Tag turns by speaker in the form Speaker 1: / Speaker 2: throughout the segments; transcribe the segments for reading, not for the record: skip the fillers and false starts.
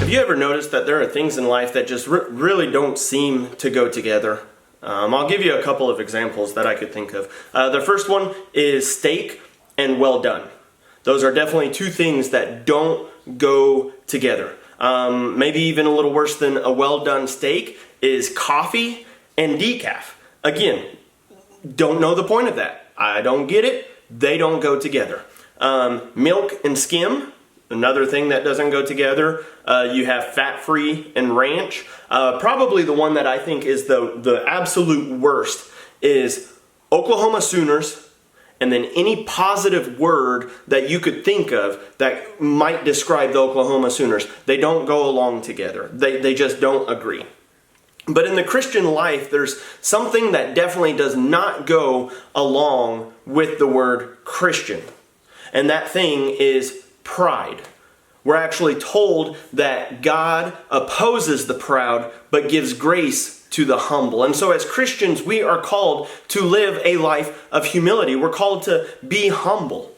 Speaker 1: Have you ever noticed that there are things in life that just really don't seem to go together? I'll give you a couple of examples that I could think of. The first one is steak and well done. Those are definitely two things that don't go together. Maybe even a little worse than a well done steak is coffee and decaf. Again, don't know the point of that. I don't get it. They don't go together. Milk and skim, another thing that doesn't go together. You have fat-free and ranch. Probably the one that I think is the absolute worst is Oklahoma Sooners, and then any positive word that you could think of that might describe the Oklahoma Sooners. They don't go along together. They just don't agree. But in the Christian life, there's something that definitely does not go along with the word Christian. And that thing is pride. We're actually told that God opposes the proud, but gives grace to the humble. And so as Christians, we are called to live a life of humility. We're called to be humble.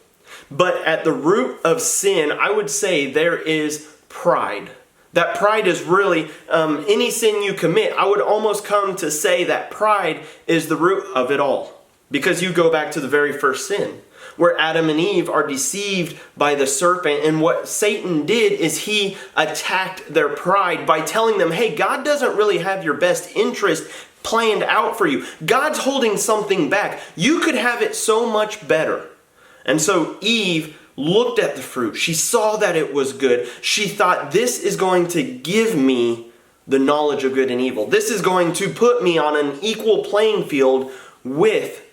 Speaker 1: But at the root of sin, I would say there is pride. That pride is really any sin you commit. I would almost come to say that pride is the root of it all. Because you go back to the very first sin, where Adam and Eve are deceived by the serpent. And what Satan did is he attacked their pride by telling them, hey, God doesn't really have your best interest planned out for you. God's holding something back. You could have it so much better. And so Eve looked at the fruit. She saw that it was good. She thought, this is going to give me the knowledge of good and evil. This is going to put me on an equal playing field with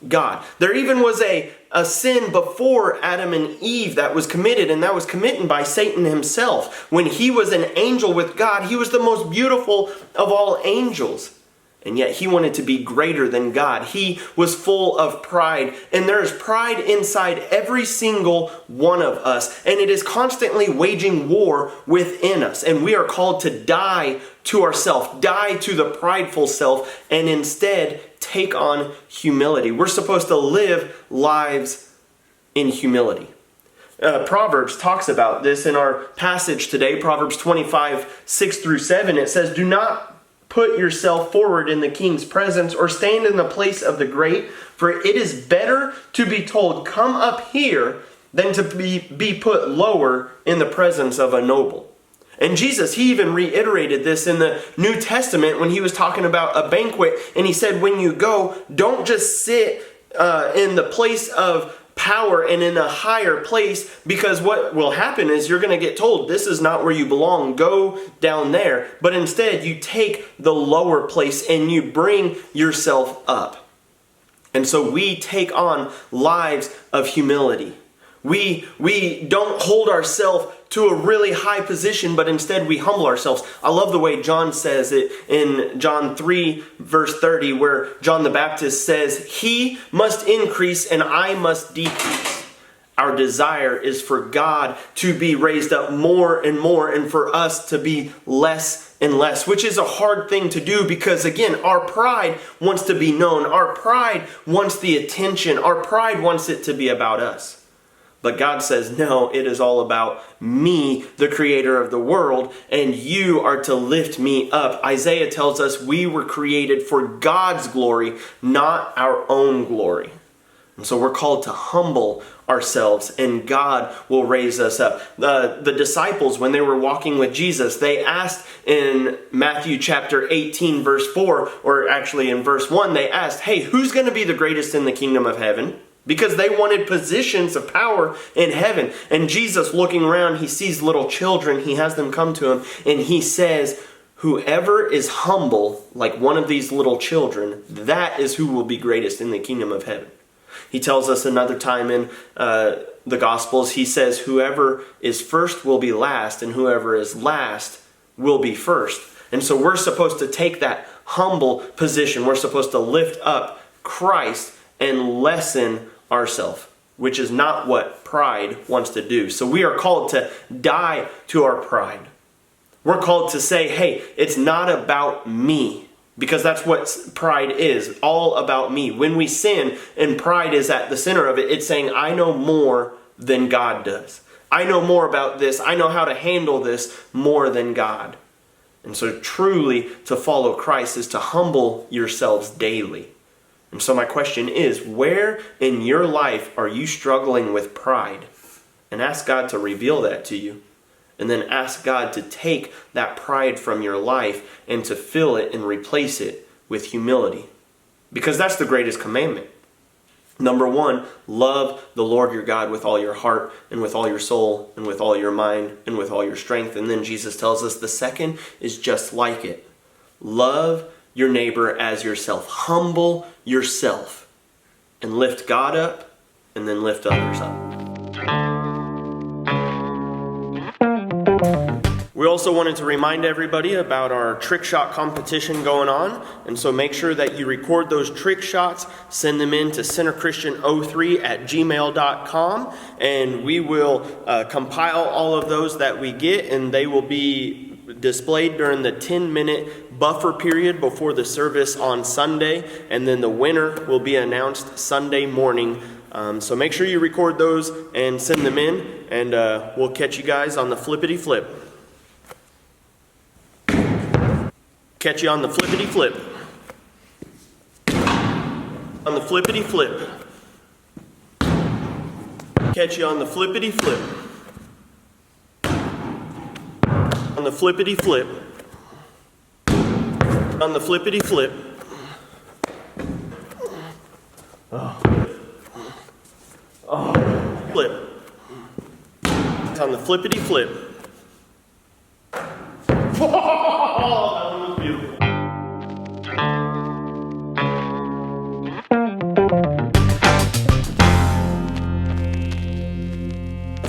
Speaker 1: God. There even was a sin before Adam and Eve that was committed, and that was committed by Satan himself. When he was an angel with God, he was the most beautiful of all angels. And yet he wanted to be greater than God. He was full of pride. And there is pride inside every single one of us. And it is constantly waging war within us. And we are called to die to ourselves, die to the prideful self, and instead take on humility. We're supposed to live lives in humility. Proverbs talks about this in our passage today, Proverbs 25, 6 through 7. It says, do not put yourself forward in the king's presence or stand in the place of the great, for it is better to be told, come up here, than to be put lower in the presence of a noble. And Jesus, he even reiterated this in the New Testament when he was talking about a banquet. And he said, when you go, don't just sit in the place of power and in a higher place, because what will happen is you're going to get told, this is not where you belong, go down there. But instead, you take the lower place and you bring yourself up. And so we take on lives of humility. We don't hold ourselves to a really high position, but instead we humble ourselves. I love the way John says it in John 3, verse 30, where John the Baptist says, he must increase and I must decrease. Our desire is for God to be raised up more and more, and for us to be less and less, which is a hard thing to do because, again, our pride wants to be known. Our pride wants the attention. Our pride wants it to be about us. But God says, no, it is all about me, the creator of the world, and you are to lift me up. Isaiah tells us we were created for God's glory, not our own glory. And so we're called to humble ourselves, and God will raise us up. The disciples, when they were walking with Jesus, they asked in Matthew chapter 18, verse 4, or actually in verse 1, they asked, hey, who's going to be the greatest in the kingdom of heaven? Because they wanted positions of power in heaven. And Jesus, looking around, he sees little children. He has them come to him. And he says, whoever is humble like one of these little children, that is who will be greatest in the kingdom of heaven. He tells us another time in the Gospels, he says, whoever is first will be last, and whoever is last will be first. And so we're supposed to take that humble position. We're supposed to lift up Christ and lessen ourselves, which is not what pride wants to do. So we are called to die to our pride. We're called to say, hey, it's not about me, because that's what pride is, all about me. When we sin and pride is at the center of it, it's saying, I know more than God does. I know more about this. I know how to handle this more than God. And so truly to follow Christ is to humble yourselves daily. And so my question is, where in your life are you struggling with pride? And ask God to reveal that to you. And then ask God to take that pride from your life and to fill it and replace it with humility. Because that's the greatest commandment. Number 1, love the Lord your God with all your heart and with all your soul and with all your mind and with all your strength. And then Jesus tells us the second is just like it. Love your neighbor as yourself. Humble yourself and lift God up and then lift others up. We also wanted to remind everybody about our trick shot competition going on. And so make sure that you record those trick shots, send them in to centerchristian03@gmail.com, and we will compile all of those that we get, and they will be displayed during the 10-minute buffer period before the service on Sunday, and then the winner will be announced Sunday morning. So make sure you record those and send them in, and we'll catch you guys on the flippity flip. Catch you on the flippity flip. On the flippity flip. Catch you on the flippity flip. On the flippity flip. On the flippity flip. Flip. On the flippity flip.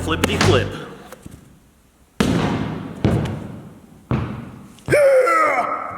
Speaker 1: Flippity flip.